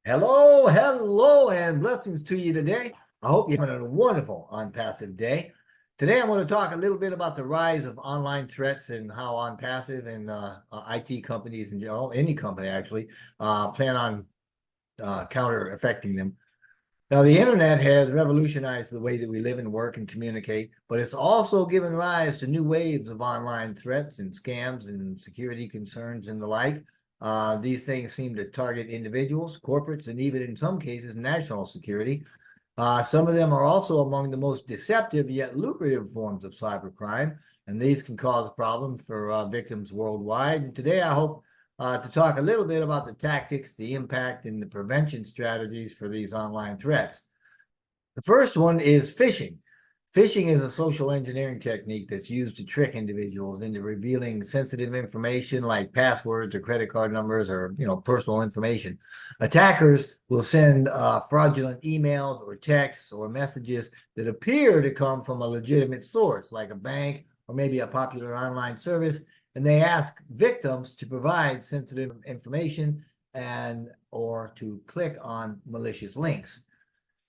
Hello, and blessings to you today. I hope you're having a wonderful ONPASSIVE day. Today, I'm going to talk a little bit about the rise of online threats and how ONPASSIVE and IT companies in general, any company actually, plan on counter affecting them. Now, the internet has revolutionized the way that we live and work and communicate, but it's also given rise to new waves of online threats and scams and security concerns and the like. These things seem to target individuals, corporates, and even in some cases, national security. Some of them are also among the most deceptive yet lucrative forms of cybercrime, and these can cause problems for victims worldwide. And today, I hope to talk a little bit about the tactics, the impact, and the prevention strategies for these online threats. The first one is phishing. Phishing is a social engineering technique that's used to trick individuals into revealing sensitive information like passwords or credit card numbers or personal information. Attackers will send fraudulent emails or texts or messages that appear to come from a legitimate source like a bank or maybe a popular online service, and they ask victims to provide sensitive information or to click on malicious links.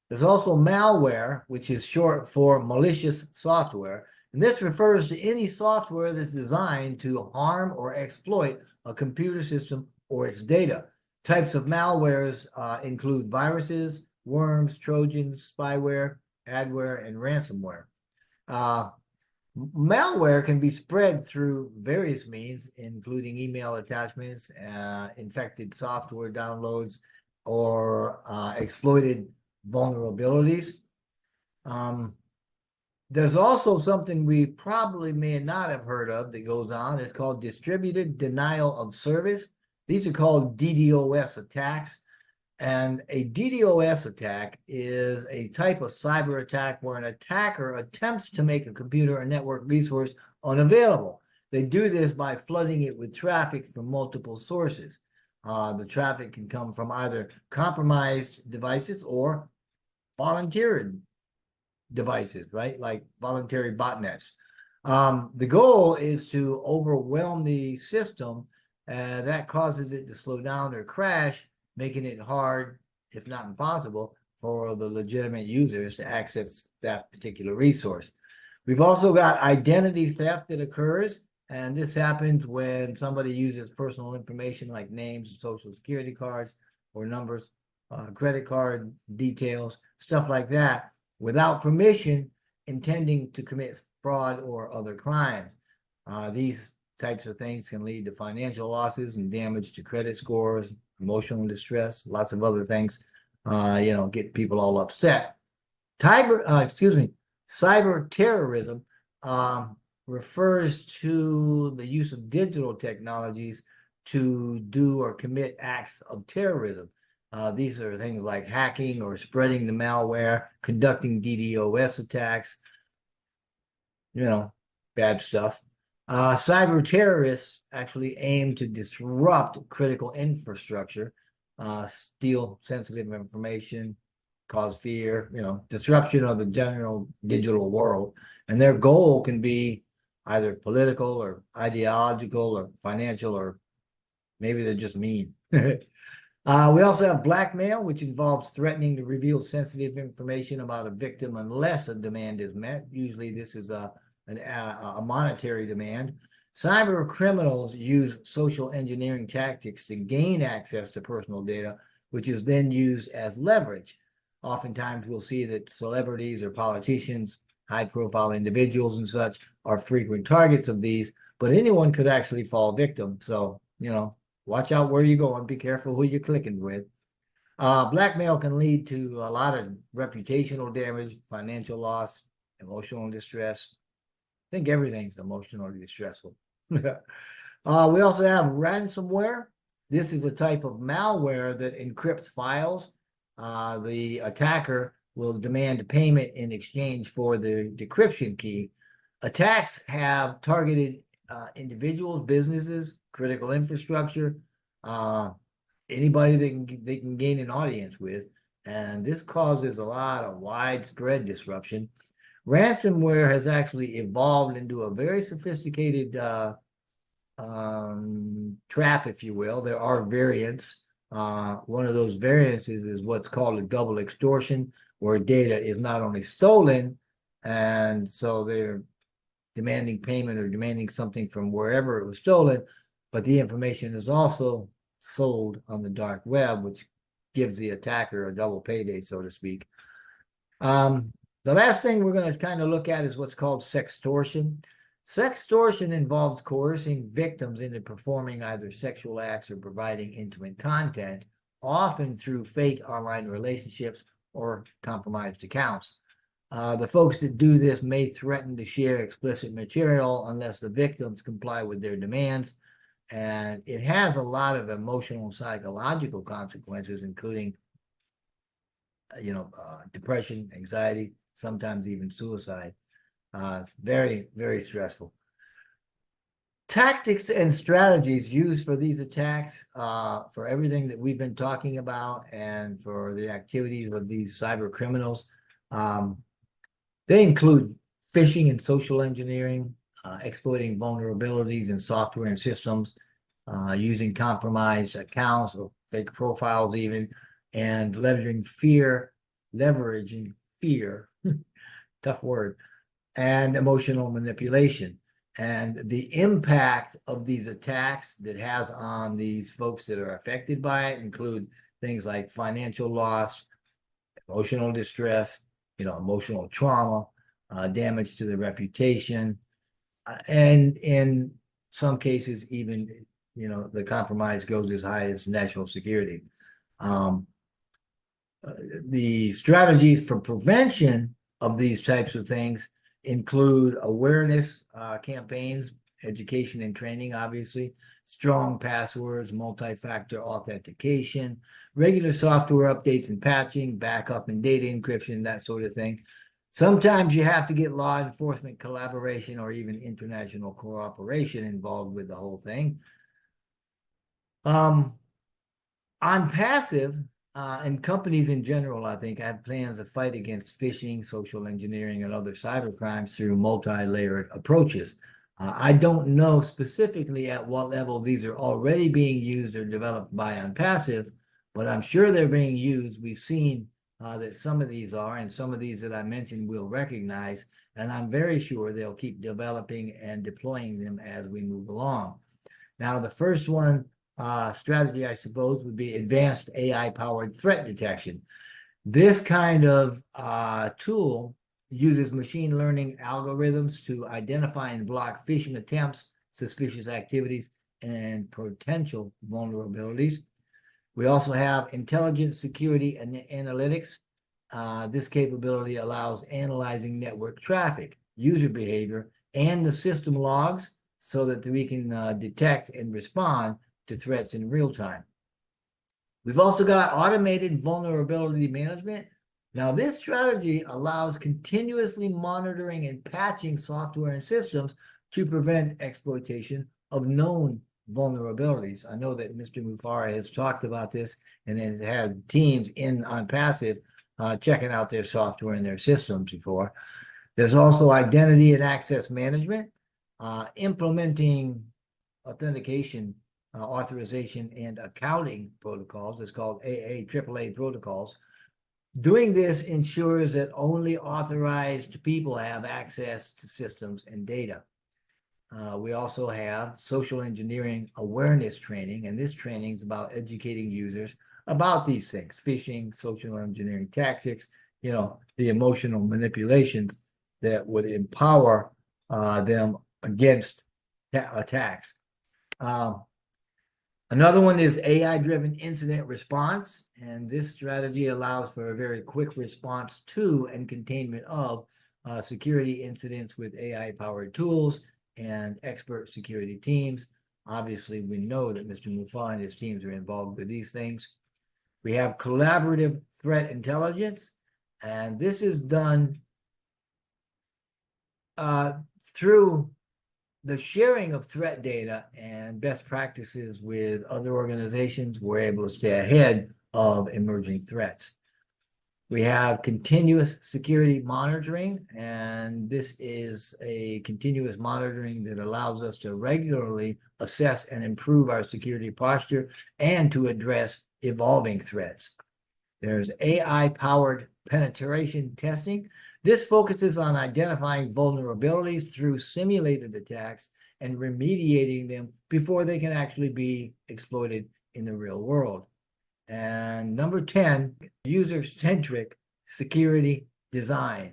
There's also malware, which is short for malicious software, and this refers to any software that's designed to harm or exploit a computer system or its data. Types of malwares include viruses, worms, Trojans, spyware, adware, and ransomware. Malware can be spread through various means, including email attachments, infected software downloads, or exploited vulnerabilities. There's also something we probably may not have heard of that goes on. It's called distributed denial of service. These are called DDoS attacks. And a DDoS attack is a type of cyber attack where an attacker attempts to make a computer or network resource unavailable. They do this by flooding it with traffic from multiple sources. The traffic can come from either compromised devices or volunteer devices, right? Like voluntary botnets. The goal is to overwhelm the system, and that causes it to slow down or crash, making it hard, if not impossible, for the legitimate users to access that particular resource. We've also got identity theft that occurs, and this happens when somebody uses personal information like names and social security cards or numbers, credit card details, stuff like that, without permission, intending to commit fraud or other crimes. These types of things can lead to financial losses and damage to credit scores, emotional distress, lots of other things, get people all upset. Cyber terrorism refers to the use of digital technologies to do or commit acts of terrorism. These are things like hacking or spreading the malware, conducting DDoS attacks, bad stuff. Cyber terrorists actually aim to disrupt critical infrastructure, steal sensitive information, cause fear, disruption of the general digital world. And their goal can be either political or ideological or financial, or maybe they're just mean. We also have blackmail, which involves threatening to reveal sensitive information about a victim unless a demand is met. Usually this is a monetary demand. Cyber criminals use social engineering tactics to gain access to personal data, which is then used as leverage. Oftentimes we'll see that celebrities or politicians, high-profile individuals and such are frequent targets of these, but anyone could actually fall victim. So, watch out where you're going. Be careful who you're clicking with. Blackmail can lead to a lot of reputational damage, financial loss, emotional distress. I think everything's emotionally distressful. We also have ransomware. This is a type of malware that encrypts files. The attacker will demand payment in exchange for the decryption key. Attacks have targeted individuals, businesses, critical infrastructure, anybody they can gain an audience with, and this causes a lot of widespread disruption. Ransomware has actually evolved into a very sophisticated trap, if you will. There are variants. One of those variances is what's called a double extortion, where data is not only stolen, and so they're demanding payment or demanding something from wherever it was stolen, but the information is also sold on the dark web, which gives the attacker a double payday, so to speak. The last thing we're going to kind of look at is what's called sextortion. Sextortion involves coercing victims into performing either sexual acts or providing intimate content, often through fake online relationships or compromised accounts. The folks that do this may threaten to share explicit material unless the victims comply with their demands. And it has a lot of emotional and psychological consequences, including, depression, anxiety, sometimes even suicide. Very, very stressful. Tactics and strategies used for these attacks, for everything that we've been talking about and for the activities of these cyber criminals, they include phishing and social engineering, exploiting vulnerabilities in software and systems, using compromised accounts or fake profiles even, and leveraging fear, tough word, and emotional manipulation. And the impact of these attacks that has on these folks that are affected by it include things like financial loss, emotional distress, emotional trauma, damage to their reputation, and in some cases, even, the compromise goes as high as national security. The strategies for prevention of these types of things include awareness campaigns, education and training, obviously, strong passwords, multi-factor authentication, regular software updates and patching, backup and data encryption, that sort of thing. Sometimes you have to get law enforcement collaboration or even international cooperation involved with the whole thing. ONPASSIVE and companies in general, I think, have plans to fight against phishing, social engineering, and other cyber crimes through multi-layered approaches. I don't know specifically at what level these are already being used or developed by ONPASSIVE, but I'm sure they're being used. We've seen that some of these are, and some of these that I mentioned we'll recognize, and I'm very sure they'll keep developing and deploying them as we move along. Now, the first one, strategy, I suppose, would be advanced AI-powered threat detection. This kind of tool uses machine learning algorithms to identify and block phishing attempts, suspicious activities, and potential vulnerabilities. We also have intelligent security and analytics. This capability allows analyzing network traffic, user behavior, and the system logs so that we can detect and respond to threats in real time. We've also got automated vulnerability management. Now, this strategy allows continuously monitoring and patching software and systems to prevent exploitation of known vulnerabilities. I know that Mr. Mufareh has talked about this and has had teams in ONPASSIVE checking out their software and their systems before. There's also identity and access management, implementing authentication, authorization, and accounting protocols. It's called AAA protocols. Doing this ensures that only authorized people have access to systems and data. We also have social engineering awareness training, and this training is about educating users about these things: phishing, social engineering tactics, the emotional manipulations that would empower them against attacks. Another one is AI-driven incident response, and this strategy allows for a very quick response to and containment of security incidents with AI-powered tools and expert security teams. Obviously, we know that Mr. Mufareh and his teams are involved with these things. We have collaborative threat intelligence, and this is done through the sharing of threat data and best practices with other organizations. We're able to stay ahead of emerging threats. We have continuous security monitoring, and this is a continuous monitoring that allows us to regularly assess and improve our security posture and to address evolving threats. There's AI-powered penetration testing. This focuses on identifying vulnerabilities through simulated attacks and remediating them before they can actually be exploited in the real world. And number 10, user-centric security design.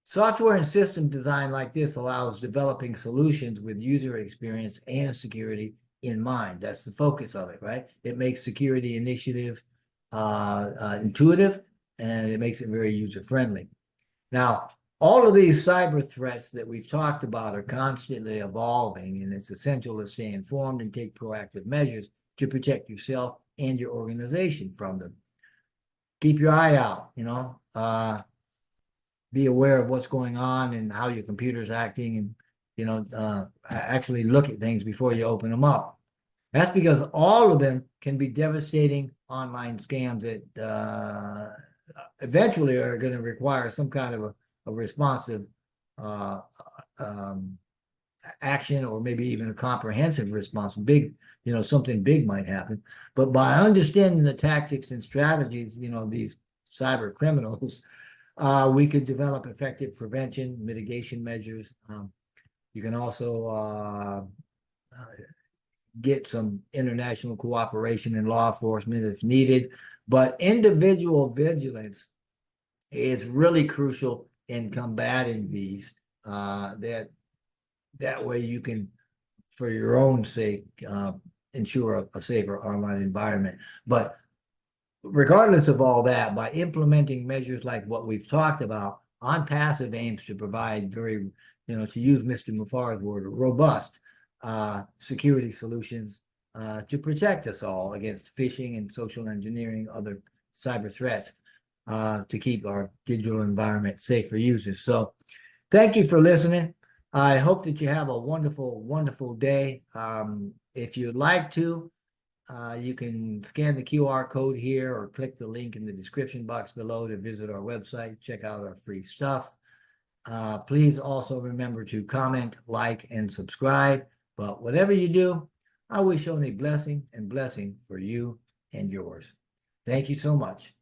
Software and system design like this allows developing solutions with user experience and security in mind. That's the focus of it, right? It makes security initiative intuitive, and it makes it very user-friendly. Now, all of these cyber threats that we've talked about are constantly evolving, and it's essential to stay informed and take proactive measures to protect yourself and your organization from them. Keep your eye out, be aware of what's going on and how your computer's acting, and actually look at things before you open them up. That's because all of them can be devastating online scams that eventually are going to require some kind of a responsive action, or maybe even a comprehensive response. Something big might happen. But by understanding the tactics and strategies, these cyber criminals, we could develop effective prevention, mitigation measures. You can also get some international cooperation in law enforcement if needed. But individual vigilance is really crucial in combating these. That way you can, for your own sake, ensure a safer online environment. But regardless of all that, by implementing measures like what we've talked about, ONPASSIVE aims to provide to use Mr. Mufareh's word, robust security solutions to protect us all against phishing and social engineering, other cyber threats, to keep our digital environment safe for users. So thank you for listening. I hope that you have a wonderful, wonderful day. If you'd like to, you can scan the QR code here or click the link in the description box below to visit our website, check out our free stuff. Please also remember to comment, like, and subscribe. But whatever you do, I wish only blessing and blessing for you and yours. Thank you so much.